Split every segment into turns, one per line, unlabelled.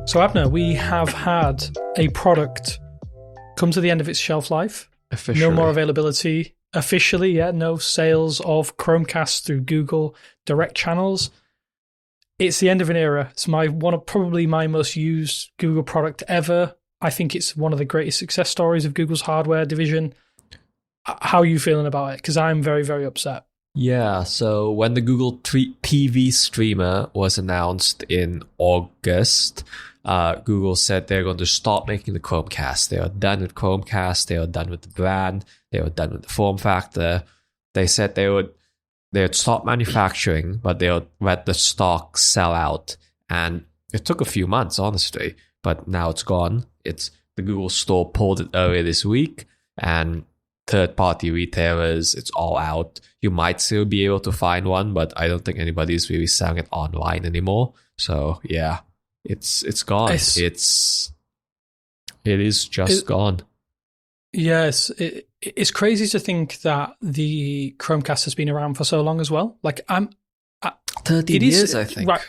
So Abner, we have had a product come to the end of its shelf life.
Officially.
No more availability. Officially, yeah, no sales of Chromecast through Google direct channels. It's the end of an era. It's probably my most used Google product ever. I think it's one of the greatest success stories of Google's hardware division. How are you feeling about it? Because I'm very, very upset.
Yeah, so when the Google TV streamer was announced in August, Google said they're going to stop making the Chromecast. They are done with Chromecast. They are done with the brand. They are done with the form factor. They said they would stop manufacturing, but they would let the stock sell out. And it took a few months, honestly, but now it's gone. The Google store pulled it earlier this week, and third-party retailers, it's all out. You might still be able to find one, but I don't think anybody's really selling it online anymore. So yeah, it's gone. It is just gone.
Yes, it's crazy to think that the Chromecast has been around for so long as well. Like
13 years, I think.
Right.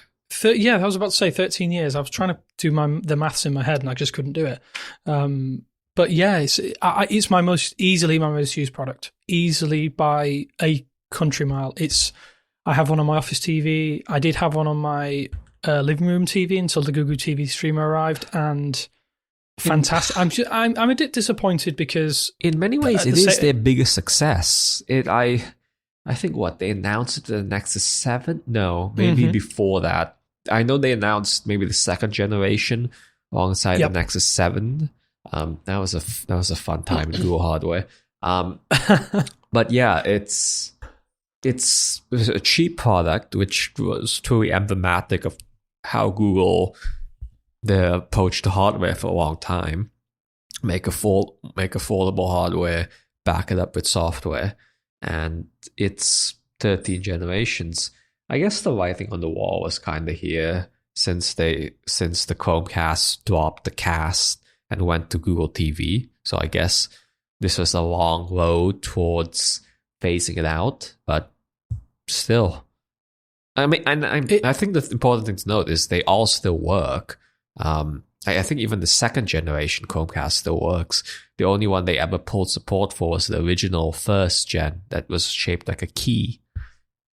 I was about to say 13 years. I was trying to do the maths in my head and I just couldn't do it. But yeah, it's my most used product, easily by a country mile. I have one on my office TV. I did have one on my living room TV until the Google TV streamer arrived, and fantastic. I'm a bit disappointed because
in many ways it is their biggest success. I think they announced it to the Nexus 7? No, maybe before that. I know they announced maybe the second generation alongside the Nexus 7. That was a fun time with Google hardware. But yeah, it's a cheap product, which was truly emblematic of how Google their approach to hardware for a long time. Make affordable hardware, back it up with software, and it's 13 generations. I guess the writing on the wall was kind of here since the Chromecast dropped the cast and went to Google TV. So I guess this was a long road towards phasing it out, but still. I mean, I think the important thing to note is they all still work. I think even the second generation Chromecast still works. The only one they ever pulled support for was the original first gen that was shaped like a key.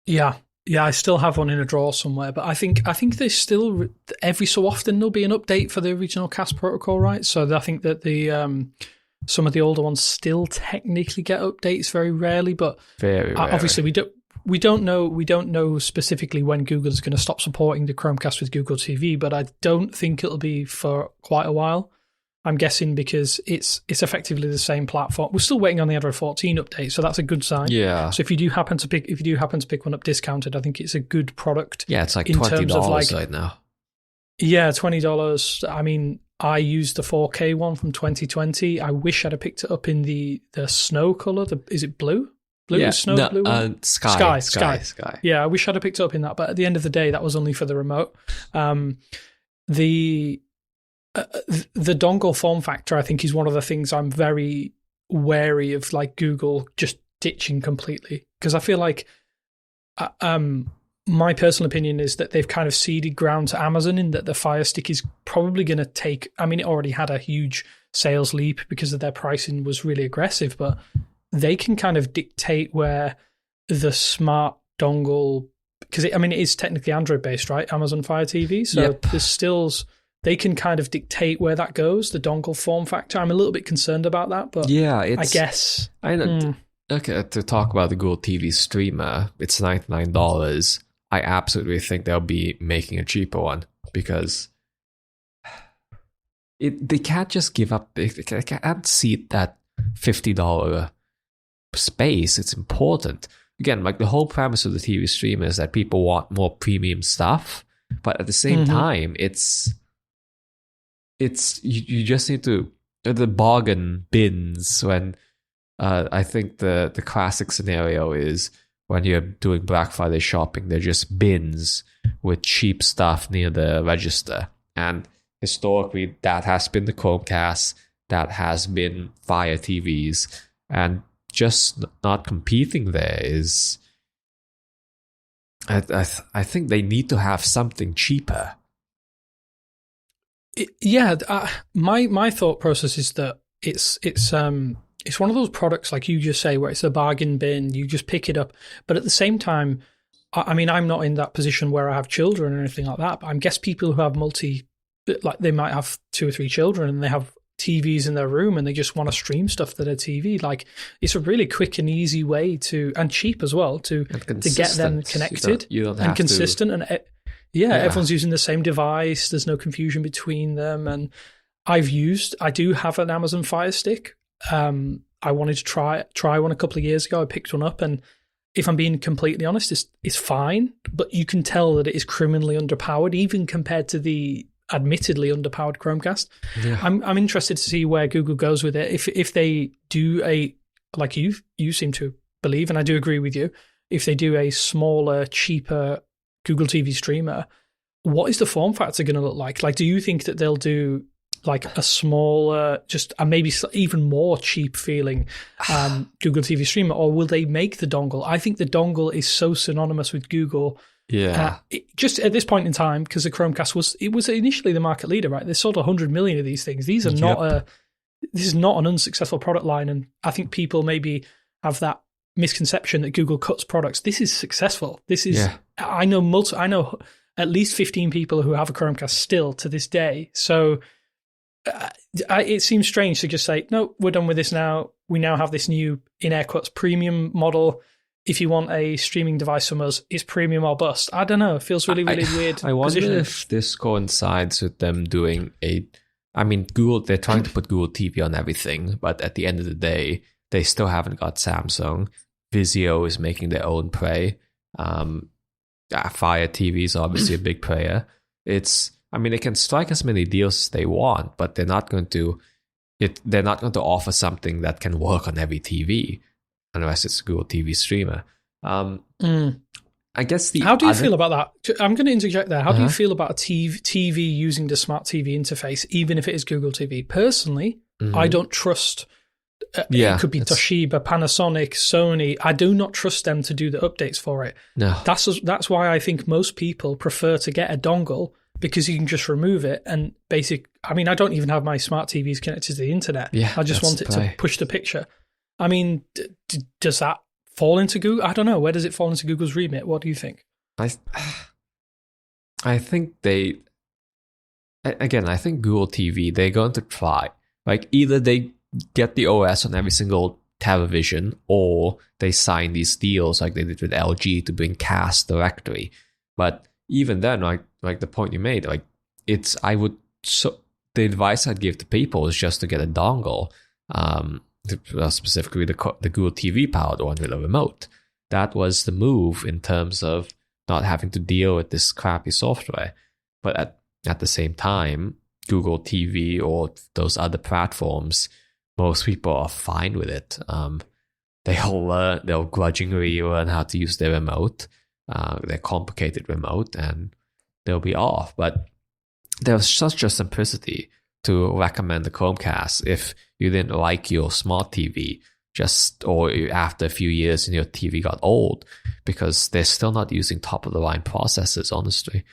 Yeah,
I still have one in a drawer somewhere, but I think there's still every so often there'll be an update for the original cast protocol, right? So I think that the some of the older ones still technically get updates very rarely, but
very rarely.
Obviously we don't know specifically when Google is going to stop supporting the Chromecast with Google TV, but I don't think it'll be for quite a while. I'm guessing because it's effectively the same platform. We're still waiting on the Android 14 update, so that's a good sign.
Yeah.
So if you do happen to pick one up discounted, I think it's a good product.
Yeah, it's like $20 right now.
Yeah, $20. I mean, I used the 4K one from 2020. I wish I'd have picked it up in the snow color. Is it blue? Blue is snow. Blue. Sky. Yeah, I wish I'd have picked it up in that, but at the end of the day, that was only for the remote. The dongle form factor, I think, is one of the things I'm very wary of, like Google just ditching completely, because I feel like my personal opinion is that they've kind of ceded ground to Amazon in that the Fire Stick is probably going to take. I mean, it already had a huge sales leap because of their pricing was really aggressive, but they can kind of dictate where the smart dongle, because it is technically Android based, right? Amazon Fire TV, so there's still. They can kind of dictate where that goes, the dongle form factor. I'm a little bit concerned about that, but I guess.
I know. Okay, to talk about the Google TV streamer, it's $99. I absolutely think they'll be making a cheaper one because they can't just give up. They can't cede that $50 space. It's important. Again, like the whole premise of the TV streamer is that people want more premium stuff, but at the same time, it's you just need to the bargain bins when I think the classic scenario is when you're doing Black Friday shopping, they're just bins with cheap stuff near the register. And historically, that has been the Chromecast, that has been Fire TVs, and just not competing there is. I think they need to have something cheaper.
My thought process is that it's one of those products, like you just say, where it's a bargain bin. You just pick it up, but at the same time, I mean, I'm not in that position where I have children or anything like that. But I guess people who have like they might have 2 or 3 children and they have TVs in their room and they just want to stream stuff to their TV. Like, it's a really quick and easy way and cheap as well to get them connected.
You don't
and
have
consistent.
To...
And everyone's using the same device. There's no confusion between them. And I do have an Amazon Fire Stick. I wanted to try one a couple of years ago. I picked one up, and if I'm being completely honest, it's fine, but you can tell that it is criminally underpowered, even compared to the admittedly underpowered Chromecast. Yeah. I'm interested to see where Google goes with it. If they do like you seem to believe, and I do agree with you, if they do a smaller, cheaper Google TV streamer, what is the form factor going to look like? Like, do you think that they'll do like a smaller, just a maybe even more cheap feeling Google TV streamer, or will they make the dongle? I think the dongle is so synonymous with Google.
Yeah.
Just at this point in time, because the Chromecast was initially the market leader, right? They sold 100 million of these things. These are this is not an unsuccessful product line, and I think people maybe have that misconception that Google cuts products. This is successful. This is I know at least 15 people who have a Chromecast still to this day. So it seems strange to just say, no, we're done with this now. We now have this new, in air quotes, premium model. If you want a streaming device from us, it's premium or bust. I don't know. It feels really, really weird.
I wonder if this coincides with them doing Google, they're trying to put Google TV on everything, but at the end of the day, they still haven't got Samsung. Vizio is making their own prey. Fire TV is obviously a big player. They can strike as many deals as they want, but they're not going to offer something that can work on every TV unless it's a Google TV streamer. I guess
How do you feel about that? I'm going to interject there. How do you feel about a TV using the smart TV interface, even if it is Google TV? Personally, I don't trust. It could be Toshiba, Panasonic, Sony. I do not trust them to do the updates for it.
No,
that's why I think most people prefer to get a dongle, because you can just remove it and I don't even have my smart TVs connected to the internet.
Yeah,
I just want it to push the picture. I mean, does that fall into Google? I don't know. Where does it fall into Google's remit? What do you think?
I think I think Google TV, they're going to try. Like, either they get the OS on every single television, or they sign these deals like they did with LG to bring Cast directly. But even then, like the point you made, like the advice I'd give to people is just to get a dongle, specifically the Google TV powered one with a remote. That was the move in terms of not having to deal with this crappy software. But at the same time, Google TV or those other platforms, most people are fine with it. They'll grudgingly learn how to use their remote, their complicated remote, and they'll be off. But there's such a simplicity to recommend the Chromecast if you didn't like your smart TV, or after a few years and your TV got old, because they're still not using top of the line processors, honestly.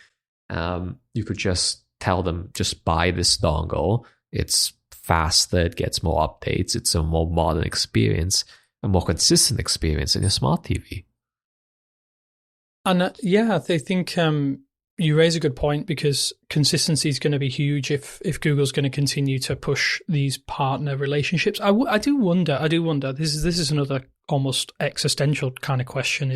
You could just tell them, just buy this dongle. It's faster, it gets more updates, it's a more modern experience, a more consistent experience in your smart TV.
And I think you raise a good point, because consistency is going to be huge if Google's going to continue to push these partner relationships. I do wonder. This is another almost existential kind of question: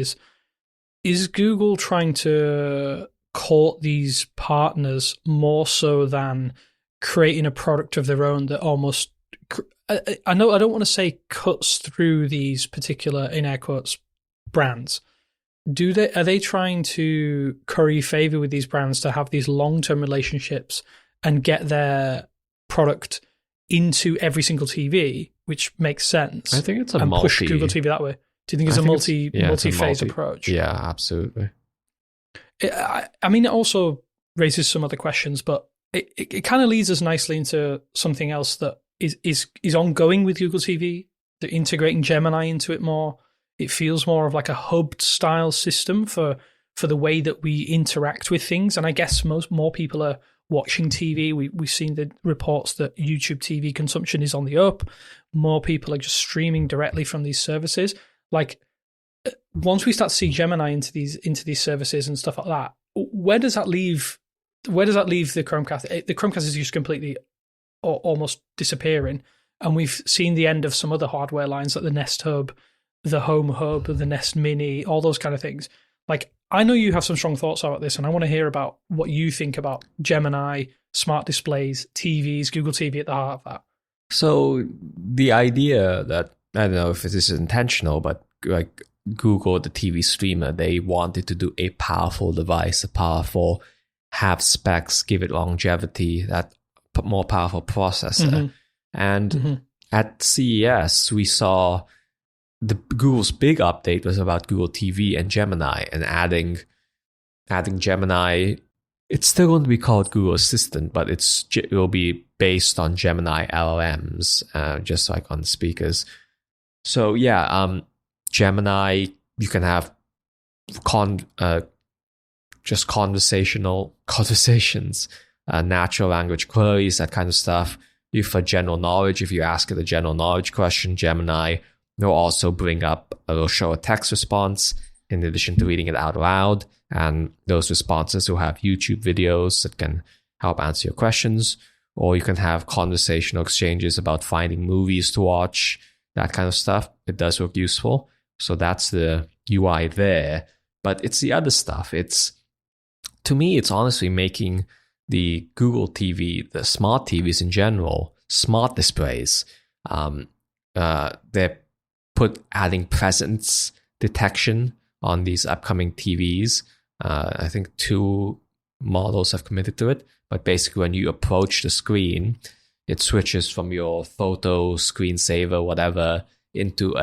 is Google trying to court these partners more so than creating a product of their own that almost, I know I don't want to say cuts through these particular, in air quotes, brands. Are they trying to curry favor with these brands to have these long-term relationships and get their product into every single TV, which makes sense?
I think it's
push Google TV that way. Do you think it's a multi-phase approach?
Yeah, absolutely.
It also raises some other questions, but it kind of leads us nicely into something else that is ongoing with Google TV. They're integrating Gemini into it more. It feels more of like a hubbed style system for the way that we interact with things. And I guess more people are watching TV. We've seen the reports that YouTube TV consumption is on the up. More people are just streaming directly from these services. Like, once we start to see Gemini into these services and stuff like that, where does that leave the Chromecast? The Chromecast is just completely or almost disappearing, and we've seen the end of some other hardware lines like the Nest Hub, the Home Hub, the Nest Mini, all those kind of things. Like, I know you have some strong thoughts about this, and I want to hear about what you think about Gemini, smart displays, TVs, Google TV at the heart of that.
So the idea that, I don't know if this is intentional, but like Google, the TV streamer, they wanted to do a powerful device, have specs, give it longevity, that more powerful processor.
Mm-hmm.
And at CES, we saw Google's big update was about Google TV and Gemini, and adding Gemini. It's still going to be called Google Assistant, but it will be based on Gemini LLMs, just like on the speakers. So yeah, Gemini, you can have just conversations, natural language queries, that kind of stuff. For general knowledge, if you ask it a general knowledge question, Gemini will also will show a text response in addition to reading it out loud. And those responses will have YouTube videos that can help answer your questions. Or you can have conversational exchanges about finding movies to watch, that kind of stuff. It does look useful. So that's the UI there. But it's the other stuff. To me, it's honestly making the Google TV, the smart TVs in general, smart displays. They're adding presence detection on these upcoming TVs. I think 2 models have committed to it. But basically, when you approach the screen, it switches from your photo, screensaver, whatever, into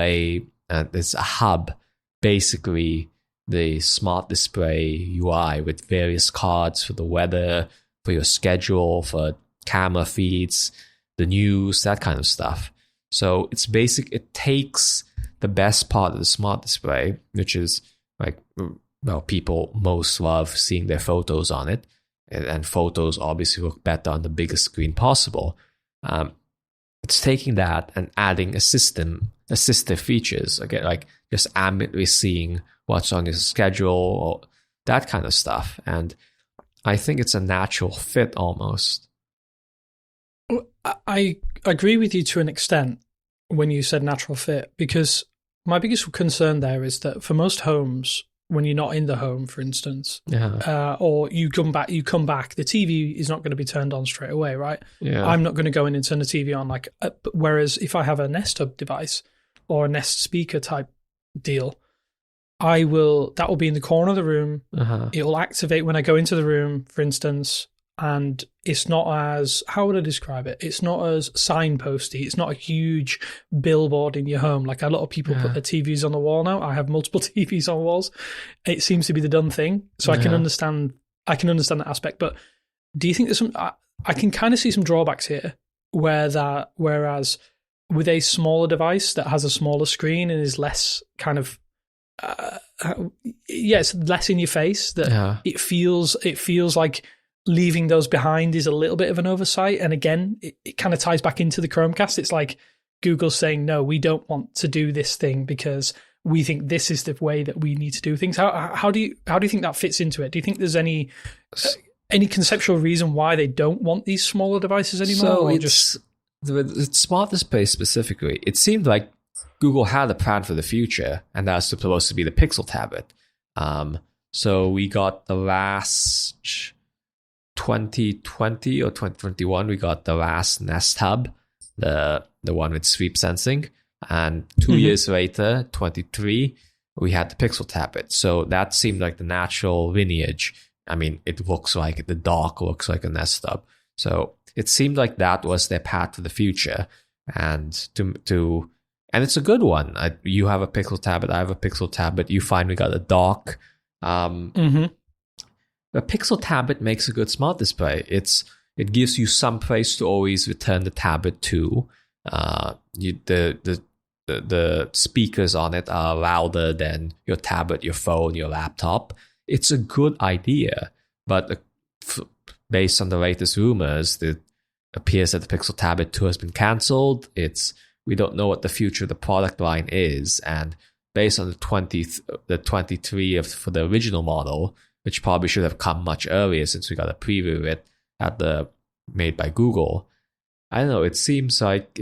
there's a hub, basically the smart display UI with various cards for the weather, for your schedule, for camera feeds, the news, that kind of stuff. So it's basic. It takes the best part of the smart display, which is like, well, people most love seeing their photos on it, and photos obviously look better on the biggest screen possible. It's taking that and adding assistive features, again, like just ambiently seeing what's on your schedule or that kind of stuff. And I think it's a natural fit almost.
I agree with you to an extent when you said natural fit, because my biggest concern there is that for most homes, when you're not in the home, for instance, or you come back, the TV is not going to be turned on straight away, right?
Yeah.
I'm not going to go in and turn the TV on. Whereas if I have a Nest Hub device or a Nest speaker type deal, that will be in the corner of the room. It will activate when I go into the room, for instance, and it's not as, how would I describe it? It's not as signposty. It's not a huge billboard in your home. Like a lot of people put their TVs on the wall now. I have multiple TVs on walls. It seems to be the done thing. So I can understand that aspect. But do you think there's I can kind of see some drawbacks here whereas with a smaller device that has a smaller screen and is less kind of, it's less in your face, that it feels like leaving those behind is a little bit of an oversight. And again, it kind of ties back into the Chromecast. It's like Google saying, no, we don't want to do this thing because we think this is the way that we need to do things. How do you think that fits into it? Do you think there's any conceptual reason why they don't want these smaller devices anymore?
So with smart display specifically, it seemed like Google had a plan for the future, and that's supposed to be the Pixel tablet. So we got the last 2020 or 2021, we got the last Nest Hub, the one with sweep sensing. And 2 years later, 23, we had the Pixel tablet. So that seemed like the natural lineage. I mean, the dock looks like a Nest Hub. So it seemed like that was their path to the future. And and it's a good one. You have a Pixel tablet, I have a Pixel tablet. You finally got a dock. A Pixel tablet makes a good smart display. It gives you some place to always return the tablet to. The speakers on it are louder than your tablet, your phone, your laptop. It's a good idea, but based on the latest rumors, it appears that the Pixel Tablet 2 has been cancelled. We don't know what the future of the product line is, and based on the 23 for the original model, which probably should have come much earlier since we got a preview of it at the made by Google. I don't know. It seems like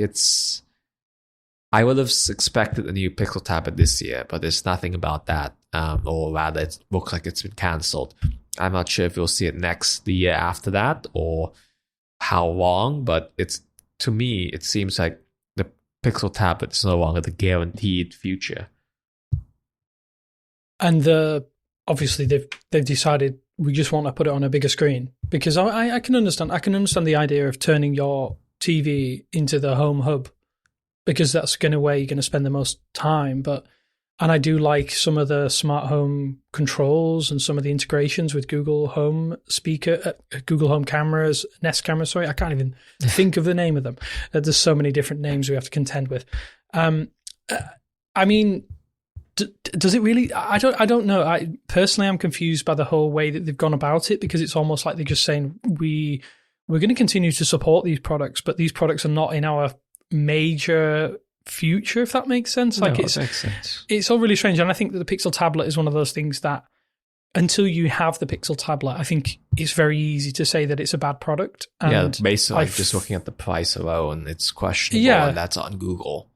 I would have expected a new Pixel tablet this year, but there's nothing about that. Or rather, it looks like it's been cancelled. I'm not sure if we'll see it the year after that or how long, but to me, it seems like the Pixel tablet is no longer the guaranteed future.
And obviously they've decided we just want to put it on a bigger screen, because I can understand the idea of turning your TV into the home hub, because that's where you're going to spend the most time. And I do like some of the smart home controls and some of the integrations with Google Home Google Home cameras, Nest cameras. Sorry, I can't even think of the name of them. There's so many different names we have to contend with. I mean, does it really? I don't know. I'm confused by the whole way that they've gone about it, because it's almost like they're just saying we're going to continue to support these products, but these products are not in our major future, if that makes sense.
It makes sense.
It's all really strange, and I think that the Pixel tablet is one of those things that until you have the Pixel tablet, I think it's very easy to say that it's a bad product. And
basically, just looking at the price alone, it's questionable, and that's on Google.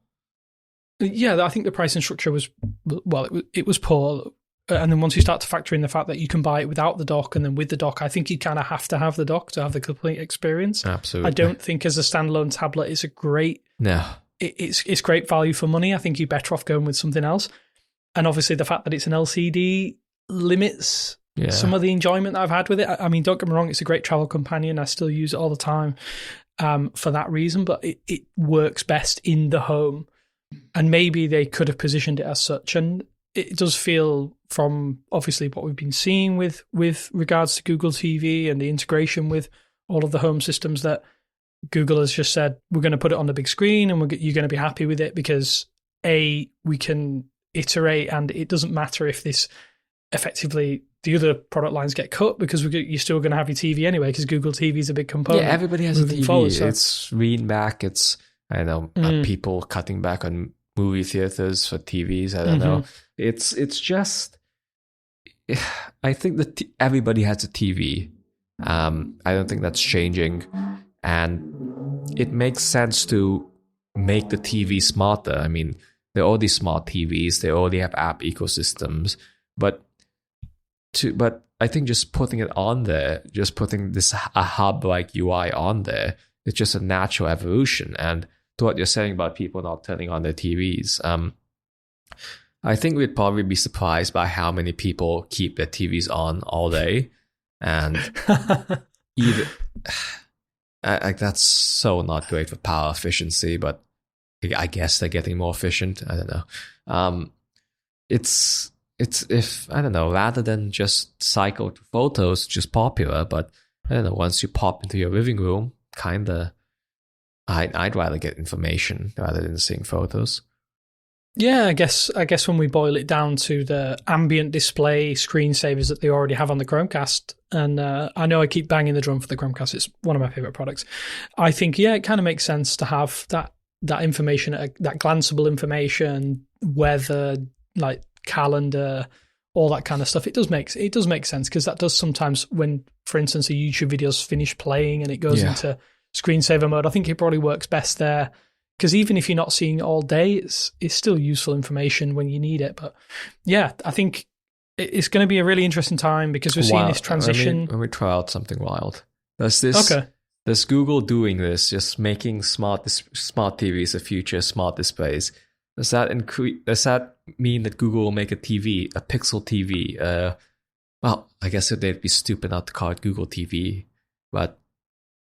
Yeah, I think the pricing structure was, well, it was poor. And then once you start to factor in the fact that you can buy it without the dock and then with the dock, I think you kind of have to have the dock to have the complete experience.
Absolutely.
I don't think as a standalone tablet it's a great...
No.
It's great value for money. I think you're better off going with something else. And obviously the fact that it's an LCD limits some of the enjoyment that I've had with it. I mean, don't get me wrong, it's a great travel companion. I still use it all the time for that reason, but it works best in the home. And maybe they could have positioned it as such. And it does feel, from obviously what we've been seeing with regards to Google TV and the integration with all of the home systems, that Google has just said, we're going to put it on the big screen and you're going to be happy with it because, A, we can iterate, and it doesn't matter if this effectively the other product lines get cut, because you're still going to have your TV anyway, because Google TV is a big component.
Yeah, everybody has a TV.
Forward, so.
It's lean back. It's, I don't know, people cutting back on movie theaters for TVs. I don't know. It's just, I think that everybody has a TV. I don't think that's changing. And it makes sense to make the TV smarter. I mean, they're already smart TVs. They already have app ecosystems. But I think just putting it on there, just putting a hub-like UI on there, it's just a natural evolution. And to what you're saying about people not turning on their TVs, I think we'd probably be surprised by how many people keep their TVs on all day. And either... that's so not great for power efficiency, but I guess they're getting more efficient. I don't know. It's if, I don't know, rather than just cycle to photos, just popular, but I don't know, once you pop into your living room, kinda, I'd rather get information rather than seeing photos.
Yeah, I guess when we boil it down to the ambient display screensavers that they already have on the Chromecast, and I know I keep banging the drum for the Chromecast, it's one of my favorite products. I think, it kind of makes sense to have that information, that glanceable information, weather, like calendar, all that kind of stuff. It does make sense, because that does sometimes, when, for instance, a YouTube video's finished playing and it goes into screensaver mode, I think it probably works best there. Because even if you're not seeing it all day, it's still useful information when you need it. But yeah, I think it's going to be a really interesting time, because we're seeing this transition.
Let me try out something wild. Does Google doing this, just making smart TVs a future, smart displays? Does that mean that Google will make a TV, a Pixel TV? Well, I guess they'd be stupid not to call it Google TV, but.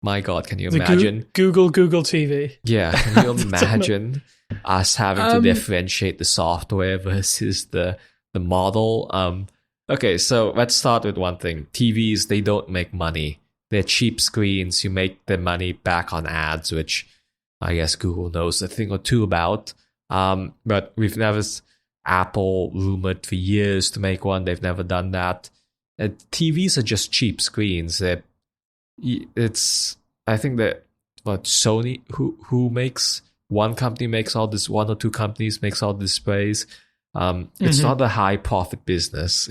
My God, can you imagine?
Google TV.
Yeah, can you imagine us having to differentiate the software versus the model? Okay, so let's start with one thing. TVs, they don't make money. They're cheap screens. You make the money back on ads, which I guess Google knows a thing or two about. But Apple rumored for years to make one. They've never done that. TVs are just cheap screens. it's, I think that what Sony, who makes, one company makes all this, one or two companies makes all the displays. It's not a high profit business.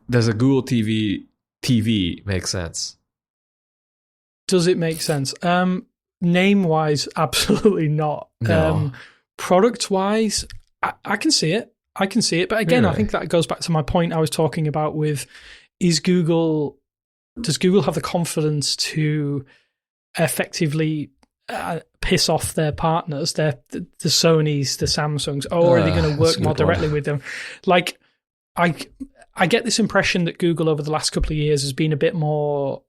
There's a Google TV makes sense.
Does it make sense? Name wise, absolutely not.
No.
Product wise, I can see it. But again,
Really?
I think that goes back to my point I was talking about with, does Google have the confidence to effectively piss off their partners, the Sonys, the Samsungs, or are they going to work more directly with them? Like, I get this impression that Google over the last couple of years has been a bit more,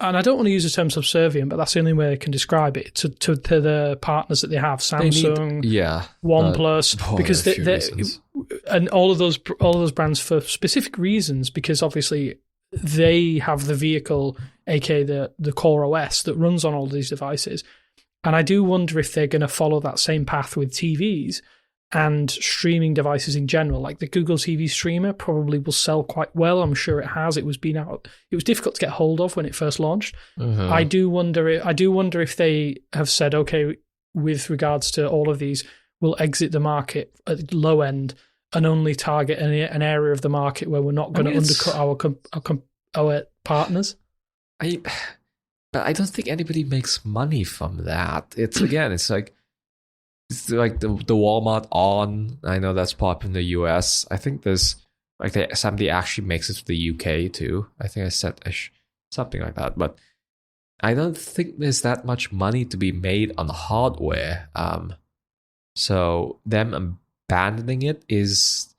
and I don't want to use the term subservient, but that's the only way I can describe it, to the partners that they have, Samsung, OnePlus, because and all of those brands for specific reasons, because obviously they have the vehicle, aka the core OS that runs on all these devices. And I do wonder if they're going to follow that same path with TVs and streaming devices in general. Like the Google TV streamer probably will sell quite well. I'm sure it has. It was difficult to get hold of when it first launched. I do wonder if they have said, okay, with regards to all of these, we'll exit the market at the low end and only target an area of the market where we're not going to undercut our partners.
But I don't think anybody makes money from that. It's like the Walmart On. I know that's popular in the US. I think there's like somebody actually makes it to the UK too. I think I said something like that. But I don't think there's that much money to be made on hardware. So them abandoning it is,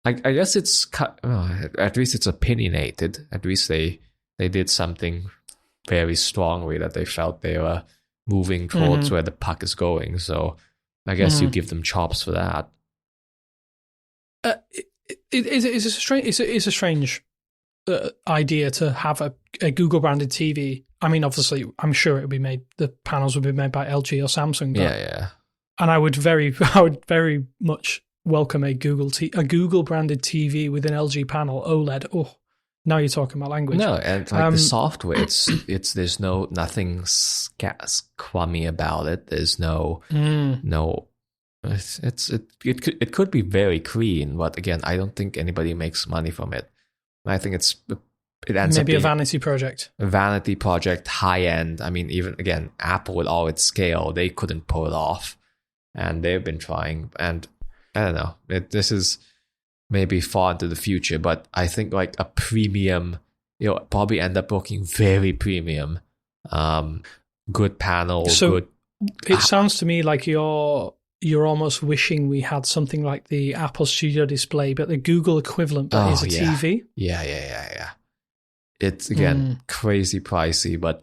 I guess it's at least it's opinionated. At least they did something very strongly that they felt they were moving towards where the puck is going. So I guess you give them chops for that.
It's a strange idea to have a Google branded TV. I mean, obviously, I'm sure it would be made. The panels would be made by LG or Samsung.
Yeah.
And I would very much welcome a Google branded TV with an LG panel OLED. Oh, now you're talking my language.
No, and like the software, there's nothing crummy about it. There's no. It could be very clean, but again, I don't think anybody makes money from it. I think it ends
maybe
up
a vanity project.
A vanity project, high end. I mean, even again, Apple with all its scale, they couldn't pull it off, and they've been trying. And I don't know. This is maybe far into the future, but I think like a premium, probably end up looking very premium. Good panel.
So it sounds to me like you're almost wishing we had something like the Apple Studio Display, but the Google equivalent that is a TV.
Yeah. It's again crazy pricey, but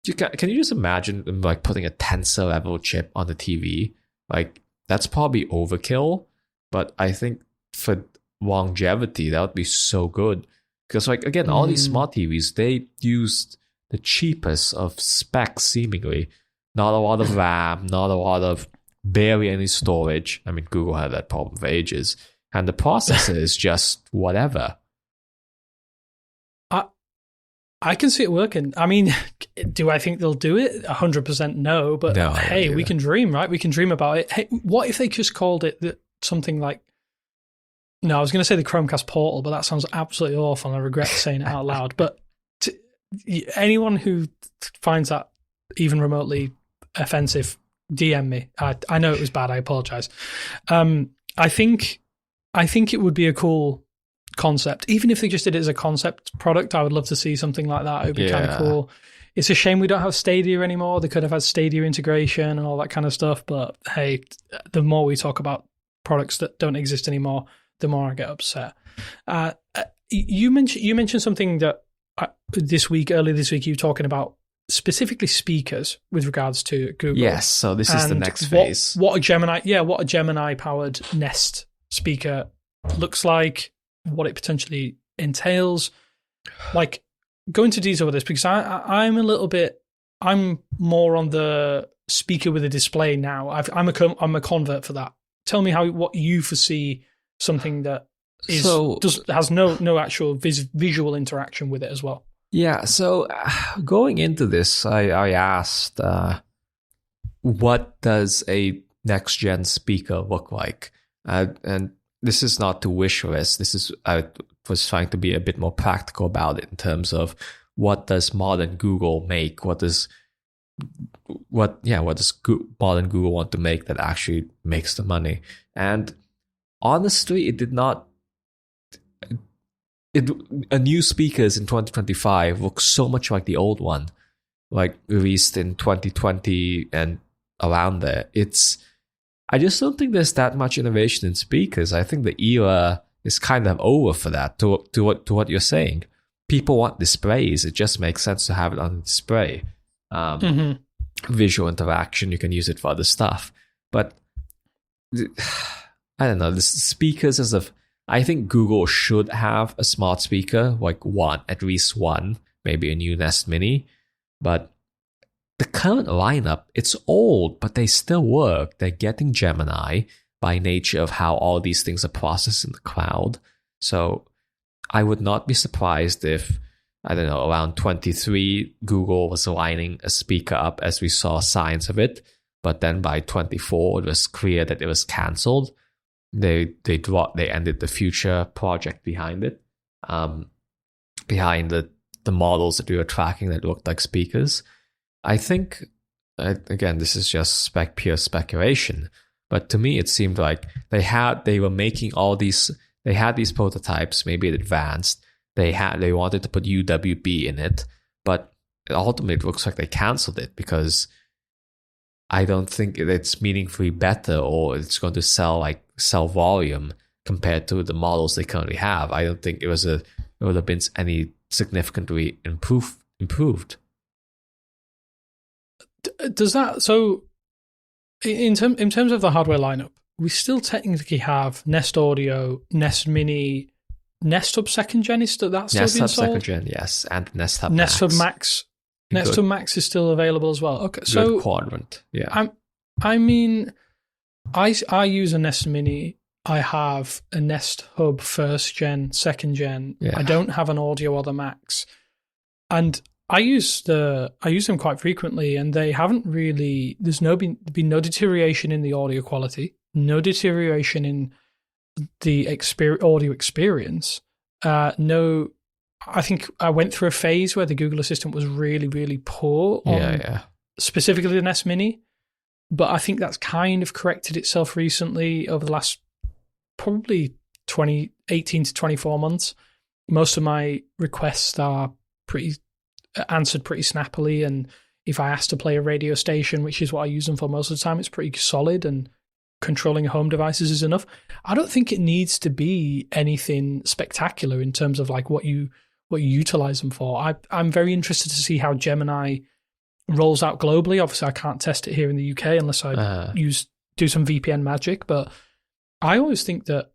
can you just imagine them like putting a Tensor level chip on the TV? Like that's probably overkill, but I think for longevity that would be so good, because like again, all these smart TVs, they used the cheapest of specs seemingly. Not a lot of RAM, not a lot of barely any storage. I mean, Google had that problem for ages, and the processor is just whatever.
I can see it working. I mean, do I think they'll do it? 100% no, but
no,
hey, we can dream, right? We can dream about it. Hey, what if they just called it something like, no, I was going to say the Chromecast Portal, but that sounds absolutely awful and I regret saying it out loud. But anyone who finds that even remotely offensive, DM me. I know it was bad. I apologize. I think it would be a cool concept. Even if they just did it as a concept product, I would love to see something like that. It would be kind of cool. It's a shame we don't have Stadia anymore. They could have had Stadia integration and all that kind of stuff. But hey, the more we talk about products that don't exist anymore, the more I get upset. You mentioned something that earlier this week, you were talking about specifically speakers with regards to Google.
Yes, so this is the next phase.
What a Gemini powered Nest speaker looks like, what it potentially entails. Like, go into detail with this, because I'm more on the speaker with a display now. I'm a convert for that. Tell me what you foresee something that has no actual visual interaction with it as well.
Yeah, so going into this, I asked, what does a next gen speaker look like? And this is not to wish list. This is I was trying to be a bit more practical about it in terms of what does modern Google make? What does modern Google want to make that actually makes the money? And honestly, it did not. A new speakers in 2025 look so much like the old one, like released in 2020 and around there. I just don't think there's that much innovation in speakers. I think the era is kind of over for that. To what you're saying, people want displays. It just makes sense to have it on display. Visual interaction, you can use it for other stuff. But I don't know. The speakers I think Google should have a smart speaker, like at least one, maybe a new Nest Mini. But the current lineup, it's old, but they still work. They're getting Gemini by nature of how all these things are processed in the cloud. So I would not be surprised if, I don't know, around 23, Google was lining a speaker up as we saw signs of it. But then by 24, it was clear that it was cancelled. They ended the future project behind it, behind the models that we were tracking that looked like speakers. I think, again, this is just pure speculation, but to me it seemed like they were making all these. They had these prototypes, maybe advanced. They wanted to put UWB in it, but ultimately it looks like they cancelled it because I don't think it's meaningfully better or it's going to sell volume compared to the models they currently have. I don't think it would have been any significantly improved.
Does that, so in terms of the hardware lineup, we still technically have Nest Audio, Nest Mini, Nest Hub second gen is still being sold?
Nest Hub second gen, yes, and Nest Hub
Nest Hub Max. Nest Hub Max is still available as well. Okay, so
good quadrant, yeah.
I mean, I use a Nest Mini. I have a Nest Hub first gen, second gen. Yeah. I don't have an Audio or the Max, and I use them quite frequently, and they haven't really. There's been no deterioration in the audio quality, no deterioration in the audio experience. No, I think I went through a phase where the Google Assistant was really, really poor on specifically the Nest Mini, but I think that's kind of corrected itself recently over the last probably 18 to 24 months. Most of my requests are answered pretty snappily, and if I ask to play a radio station, which is what I use them for most of the time, it's pretty solid, and controlling home devices is enough. I don't think it needs to be anything spectacular in terms of like what you utilize them for. I'm very interested to see how Gemini rolls out globally. Obviously, I can't test it here in the UK unless I do some VPN magic, but I always think that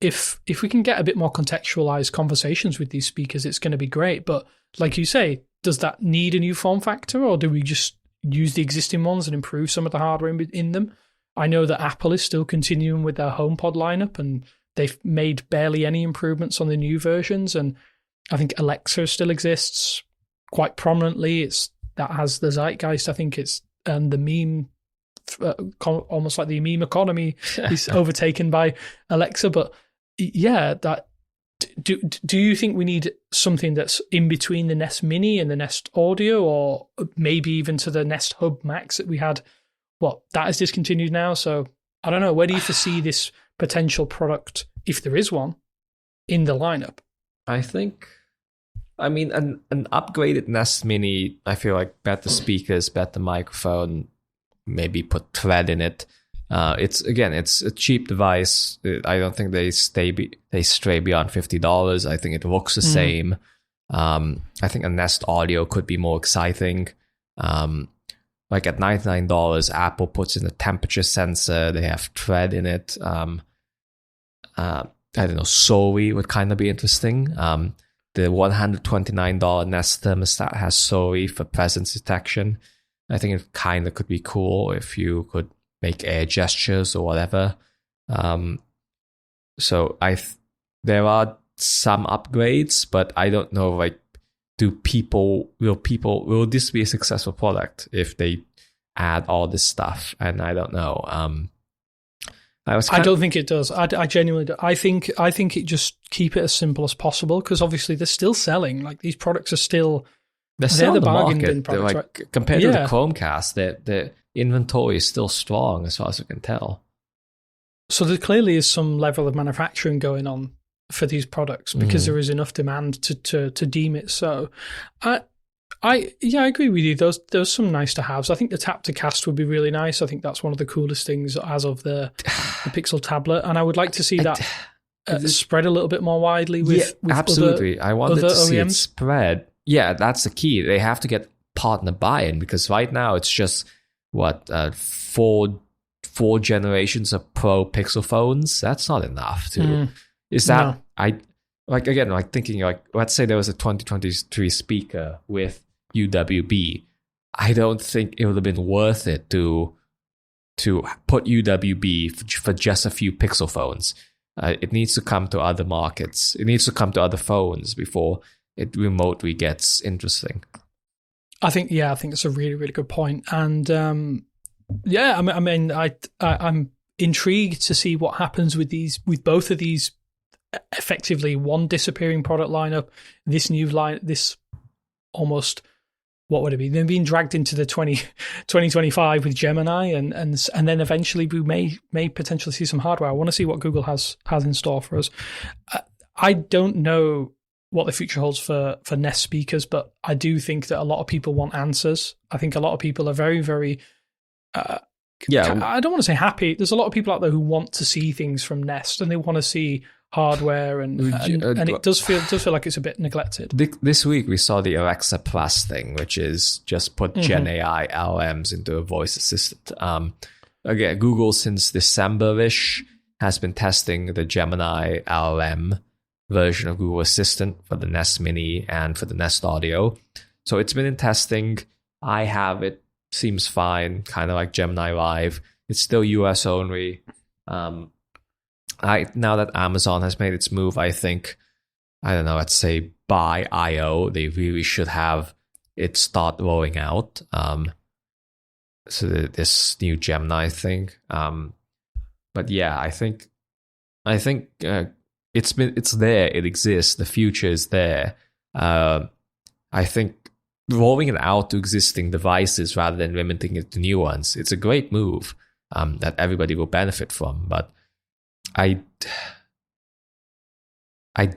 if we can get a bit more contextualized conversations with these speakers, it's going to be great. But like you say, does that need a new form factor, or do we just use the existing ones and improve some of the hardware in them? I know that Apple is still continuing with their HomePod lineup, and they've made barely any improvements on the new versions. And I think Alexa still exists quite prominently. That has the zeitgeist. I think it's the meme, almost like the meme economy is overtaken by Alexa. But yeah, do you think we need something that's in between the Nest Mini and the Nest Audio, or maybe even to the Nest Hub Max that we had? That is discontinued now. So I don't know. Where do you foresee this potential product, if there is one, in the lineup?
I mean, an upgraded Nest Mini, I feel like better speakers, better microphone, maybe put Thread in it. It's a cheap device. I don't think they stray beyond $50. I think it looks the same. I think a Nest Audio could be more exciting. Like at $99, Apple puts in a temperature sensor. They have Thread in it. I don't know, Sori would kind of be interesting. The $129 Nest thermostat has Sori for presence detection. I think it kind of could be cool if you could make air gestures or whatever. So there are some upgrades, but I don't know, like will this be a successful product if they add all this stuff? And I don't know.
I don't think it does. I genuinely do. I think it just keep it as simple as possible, because obviously they're still selling. Like, these products are still
they're the
bargain
market.
bin products,
like,
right?
Compared to the Chromecast, the inventory is still strong as far as I can tell.
So there clearly is some level of manufacturing going on for these products, because there is enough demand to deem it so. I agree with you. There's some nice to haves. I think the tap to cast would be really nice. I think that's one of the coolest things as of the Pixel tablet, and I would like to see that spread a little bit more widely with
absolutely. I wanted to see
OEMs.
it spread. Yeah, that's the key. They have to get partner buy-in, because right now it's just four generations of Pro Pixel phones. That's not enough to. Is that thinking let's say there was a 2023 speaker with UWB. I don't think it would have been worth it to put UWB for just a few Pixel phones. It needs to come to other markets. It needs to come to other phones before it remotely gets interesting.
I think it's a really, really good point. And I'm intrigued to see what happens with both of these. Effectively, one disappearing product lineup. This new line, this almost, what would it be? They're being dragged into the 2025 with Gemini, and then eventually we may potentially see some hardware. I want to see what Google has in store for us. I don't know what the future holds for Nest speakers, but I do think that a lot of people want answers. I think a lot of people are very, very. I don't want to say happy. There's a lot of people out there who want to see things from Nest, and they want to see hardware, and it does feel like it's a bit neglected.
This week we saw the Alexa Plus thing, which is just put Gen AI LMs into a voice assistant. Again, Google since December-ish has been testing the Gemini LM version of Google Assistant for the Nest Mini and for the Nest Audio. So it's been in testing. I have it. Seems fine, kind of like Gemini Live. It's still US only. Now that Amazon has made its move, I think, let's say by I/O, they really should have it start rolling out. So this new Gemini thing. But yeah, I think it's there. It exists. The future is there. I think rolling it out to existing devices rather than limiting it to new ones, it's a great move that everybody will benefit from. But I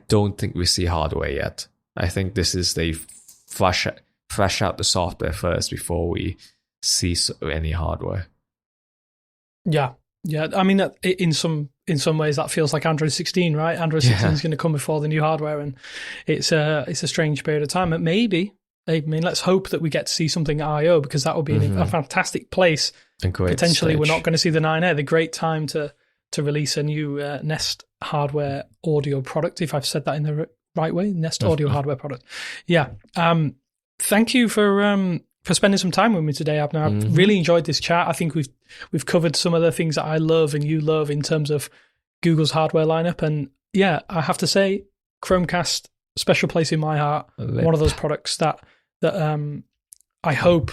don't think we see hardware yet. I think this is they fresh out the software first before we see any hardware.
Yeah. I mean, in some ways, that feels like Android 16, right? Android 16 is going to come before the new hardware, and it's a strange period of time. But maybe, let's hope that we get to see something at I/O, because that would be a fantastic place. Potentially, we're not going to see the 9A. The great time to release a new Nest hardware audio product, if I've said that in the right way. Nest audio hardware product. Yeah. Thank you for spending some time with me today, Abner. I've really enjoyed this chat. I think we've covered some of the things that I love and you love in terms of Google's hardware lineup. And yeah, I have to say, Chromecast, special place in my heart. One of those products that I hope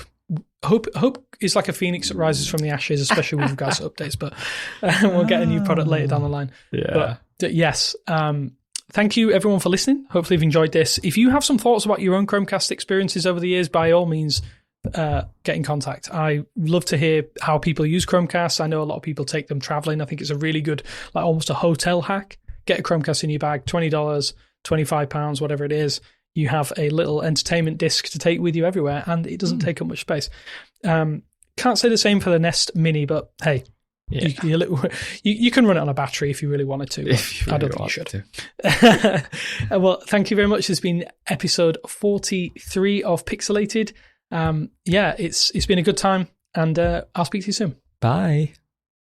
is like a phoenix that rises from the ashes, especially with regards to updates. But we'll get a new product later down the line.
Yeah.
But yes. Thank you, everyone, for listening. Hopefully you've enjoyed this. If you have some thoughts about your own Chromecast experiences over the years, by all means, get in contact. I love to hear how people use Chromecasts. I know a lot of people take them traveling. I think it's a really good, like almost a hotel hack. Get a Chromecast in your bag, $20, £25, whatever it is. You have a little entertainment disc to take with you everywhere, and it doesn't take up much space. Can't say the same for the Nest Mini, but hey, you can run it on a battery if you really wanted to. I don't think you should. Well, thank you very much. This has been episode 43 of Pixelated. It's been a good time, and I'll speak to you soon.
Bye.